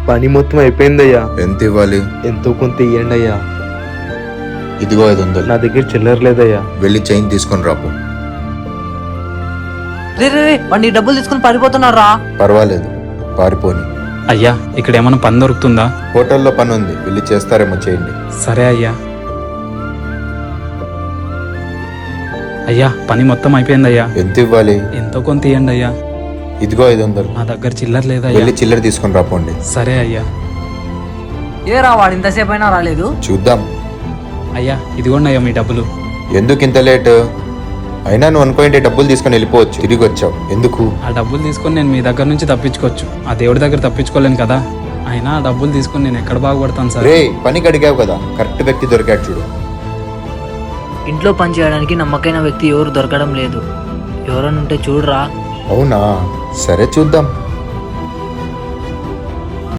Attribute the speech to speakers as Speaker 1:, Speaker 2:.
Speaker 1: పని మొత్తం అయిపోయిందయ్యా.
Speaker 2: ఎంత ఇవ్వాలి?
Speaker 1: ఎంతో కొంత ఇయ్యండి అయ్యా.
Speaker 2: ఇదిగో 500.
Speaker 1: నా దగ్గర చిల్లర లేదయ్యా.
Speaker 2: వెళ్ళి చైన్ తీసుకొని రాపు.
Speaker 3: రే వాడిని డబ్బులు తీసుకుని పారిపోతున్నారా?
Speaker 2: పర్వాలేదు, పారిపోని.
Speaker 4: అయ్యా, ఇక్కడ ఏమైనా పని దొరుకుతుందా?
Speaker 2: హోటల్లో పని ఉంది, వెళ్ళి చేస్తారేమో చేయండి.
Speaker 4: సరే అయ్యా. అయ్యా, పని మొత్తం అయిపోయిందయ్యా.
Speaker 2: ఎంత ఇవ్వాలి?
Speaker 4: ఎంతో కొంత ఇవ్వండి అయ్యా.
Speaker 2: ఇదిగో 500.
Speaker 4: నా దగ్గర చిల్లర లేదయ్యా.
Speaker 2: వెళ్ళి చిల్లర తీసుకొని రాపోండి.
Speaker 4: సరే అయ్యా.
Speaker 3: ఏ రా, వాడు ఇంతసేపు అయినా రాలేదు?
Speaker 2: చూద్దాం.
Speaker 4: అయ్యా, ఇదిగోండి అయ్యా మీ డబ్బులు.
Speaker 2: ఎందుకు ఇంత లేట్? అయినా నువ్వు అనుకోండి డబ్బులు తీసుకొని వెళ్ళిపోవచ్చు. తిరిగి వచ్చావు ఎందుకు?
Speaker 4: ఆ డబ్బులు తీసుకొని నేను మీ దగ్గర నుంచి తప్పించుకోవచ్చు, ఆ దేవుడి దగ్గర తప్పించుకోలేను కదా. అయినా ఆ డబ్బులు తీసుకొని నేను ఎక్కడ బాగుపడతాను సార్?
Speaker 2: రే, పనికి అడిగావు కదా, కరెక్ట్ వ్యక్తి దొరికాడు చూడు.
Speaker 3: ఇంట్లో పని చేయడానికి నమ్మకమైన వ్యక్తి ఎవరు దొరకడం లేదు. ఎవరన్నా ఉంటే చూడరా.
Speaker 2: అవునా? సరే చూద్దాం.